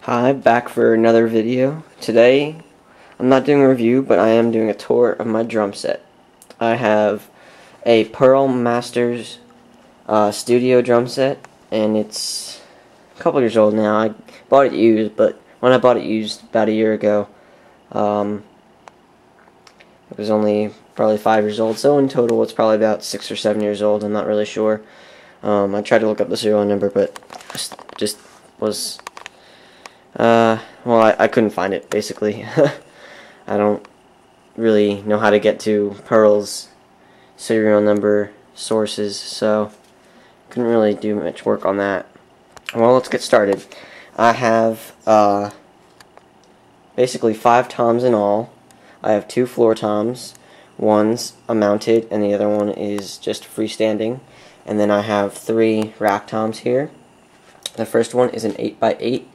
Hi, back for another video. Today, I'm not doing a review, but I am doing a tour of my drum set. I have a Pearl Masters studio drum set, and it's a couple years old now. I bought it used, but when I bought it used about a year ago, it was only probably 5 years old, so in total it's probably about 6 or 7 years old. I'm not really sure. I tried to look up the serial number, but just was... well, I couldn't find it, basically. I don't really know how to get to Pearl's serial number sources, so couldn't really do much work on that. Well, let's get started. I have basically 5 toms in all. I have 2 floor toms. One's a mounted and the other one is just freestanding. And then I have 3 rack toms here. The first one is an 8x8.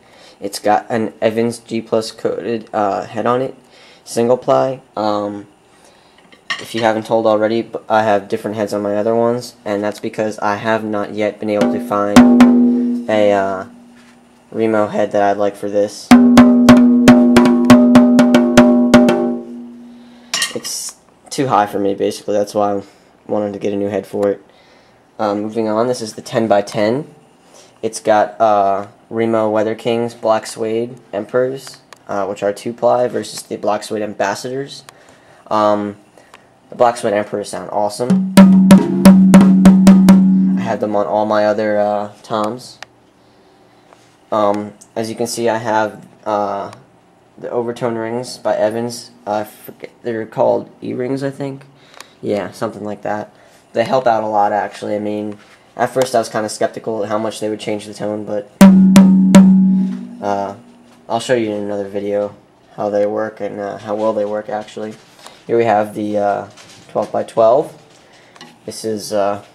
It's got an Evans G+ coated head on it, single ply. If you haven't told already, I have different heads on my other ones, and that's because I have not yet been able to find a Remo head that I'd like for this. It's too high for me, basically. That's why I wanted to get a new head for it. Moving on, this is the 10x10. It's got Remo Weather Kings Black Suede Emperors, which are 2-ply, versus the Black Suede Ambassadors. The Black Suede Emperors sound awesome. I have them on all my other toms. As you can see, I have the overtone rings by Evans. I forget, they're called E-rings, I think. Yeah, something like that. They help out a lot, actually. I mean, at first I was kind of skeptical at how much they would change the tone, but I'll show you in another video how they work and how well they work, actually. Here we have the 12x12. This is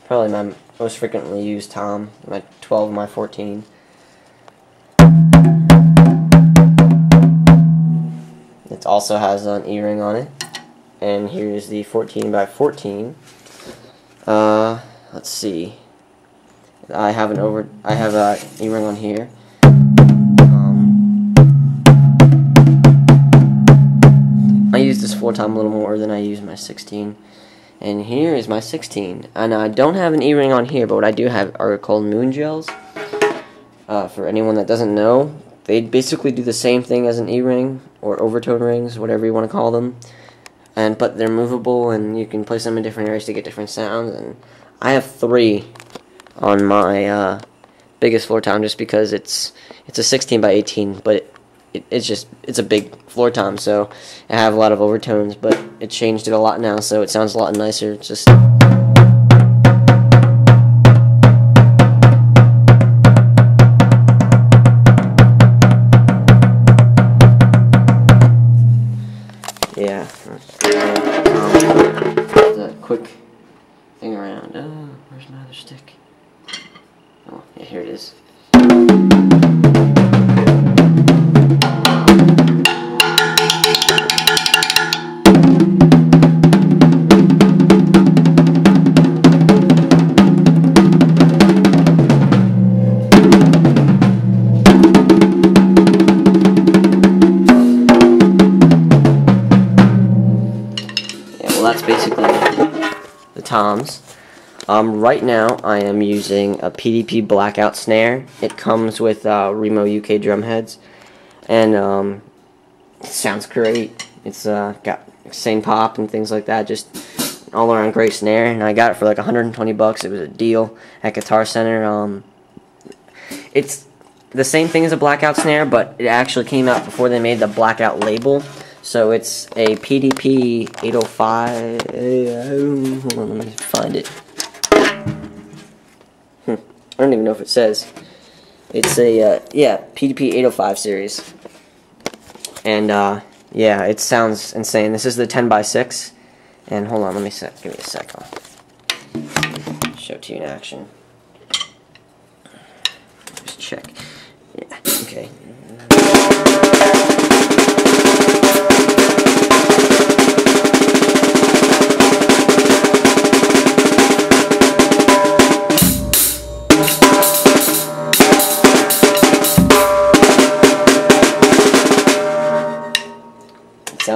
probably my most frequently used tom, my 12 and my 14. It also has an E-ring on it. And here's the 14x14. Let's see. I have a E-ring on here. I use this floor tom a little more than I use my 16. And here is my 16. And I don't have an E-ring on here, but what I do have are called moon gels. For anyone that doesn't know, they basically do the same thing as an E-ring or overtone rings, whatever you want to call them. But they're movable, and you can place them in different areas to get different sounds. And I have 3 on my biggest floor tom, just because it's a 16x18, but it's a big floor tom, so I have a lot of overtones, but it changed it a lot now, so it sounds a lot nicer. It's just yeah. Just a quick thing around. Oh, where's my other stick? Oh, yeah, here it is. Well, that's basically the toms. Right now I am using a PDP Blackout snare. It comes with Remo UK drum heads, and it sounds great. It's got same pop and things like that, just all around great snare, and I got it for like 120 bucks. It was a deal at Guitar Center. It's the same thing as a Blackout snare, but it actually came out before they made the Blackout label. So it's a PDP 805. Hold on, let me find it. I don't even know if it says. It's a yeah, PDP 805 series. And yeah, it sounds insane. This is the 10x6. And hold on, give me a sec. I'll show it to you in action. Just check. Yeah, okay.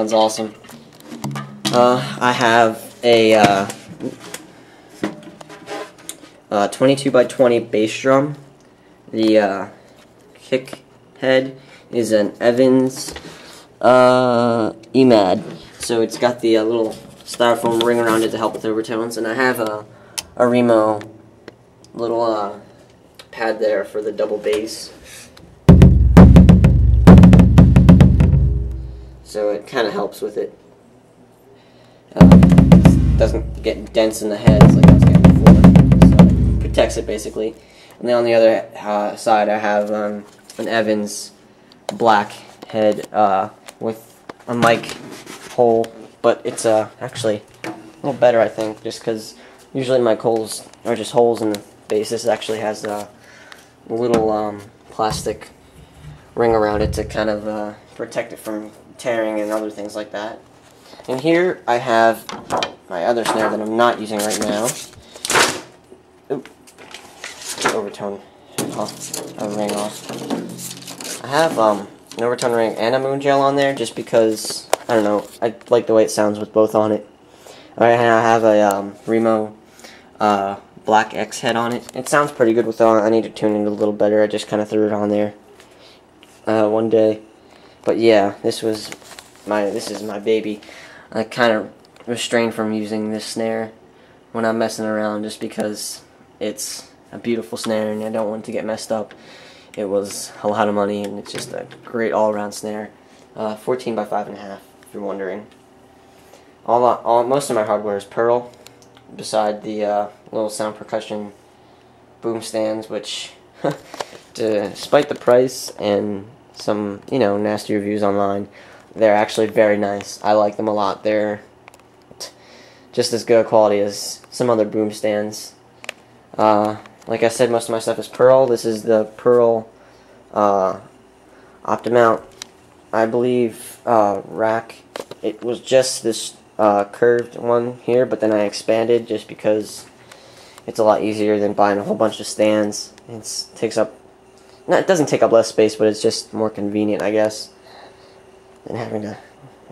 sounds awesome. I have a 22 by 20 bass drum. The kick head is an Evans EMAD. So it's got the little styrofoam ring around it to help with overtones, and I have a Remo little pad there for the double bass. So it kind of helps with it. Doesn't get dense in the heads like I was getting before. So it protects it basically. And then on the other side I have an Evans black head with a mic hole, but it's actually a little better, I think, just because usually mic holes are just holes in the bass. This actually has a little plastic ring around it to kind of protect it from tearing and other things like that. And here I have my other snare that I'm not using right now. Oop. Overtone off. A ring off. I have an overtone ring and a moon gel on there just because, I don't know, I like the way it sounds with both on it. Alright, and I have a Remo Black X head on it. It sounds pretty good with it on. I need to tune it a little better. I just kind of threw it on there one day. But yeah, this is my baby. I kind of restrained from using this snare when I'm messing around just because it's a beautiful snare and I don't want it to get messed up. It was a lot of money and it's just a great all-around snare. 14 by 5.5, if you're wondering. Most of my hardware is Pearl, beside the little sound percussion boom stands, which, despite the price and some, nasty reviews online, they're actually very nice. I like them a lot. They're just as good quality as some other boom stands. Like I said, most of my stuff is Pearl. This is the Pearl Optimount, I believe, rack. It was just this curved one here, but then I expanded just because it's a lot easier than buying a whole bunch of stands. It doesn't take up less space, but it's just more convenient, I guess, than having to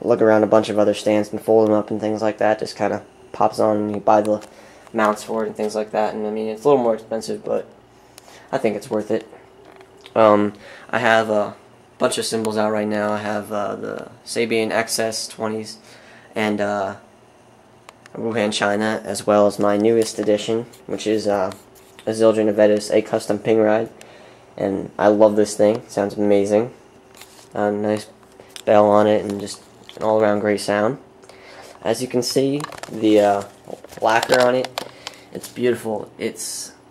look around a bunch of other stands and fold them up and things like that. Just kind of pops on and you buy the mounts for it and things like that. And I mean, it's a little more expensive, but I think it's worth it. I have a bunch of cymbals out right now. I have the Sabian XS20s and Wuhan, China, as well as my newest edition, which is a Zildjian A Custom Ping ride. And I love this thing. It sounds amazing. Nice bell on it and just an all-around great sound. As you can see, the lacquer on it, it's beautiful. I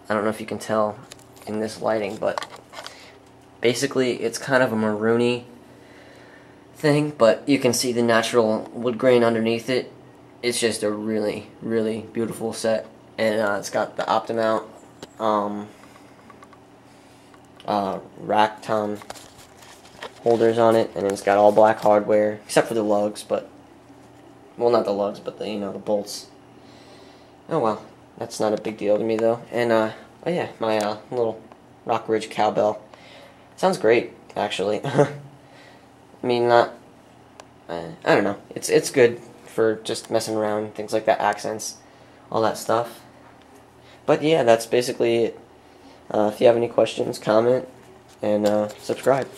don't know if you can tell in this lighting, but basically it's kind of a maroony thing, but you can see the natural wood grain underneath it. It's just a really, really beautiful set. And it's got the Optimount rack tom holders on it, and it's got all black hardware except for the lugs, but well, not the lugs, but the the bolts. Oh well, that's not a big deal to me though. And oh yeah, my little Rock Ridge cowbell sounds great actually. I mean, I don't know, it's good for just messing around, things like that, accents, all that stuff. But yeah, that's basically it. If you have any questions, comment, and subscribe.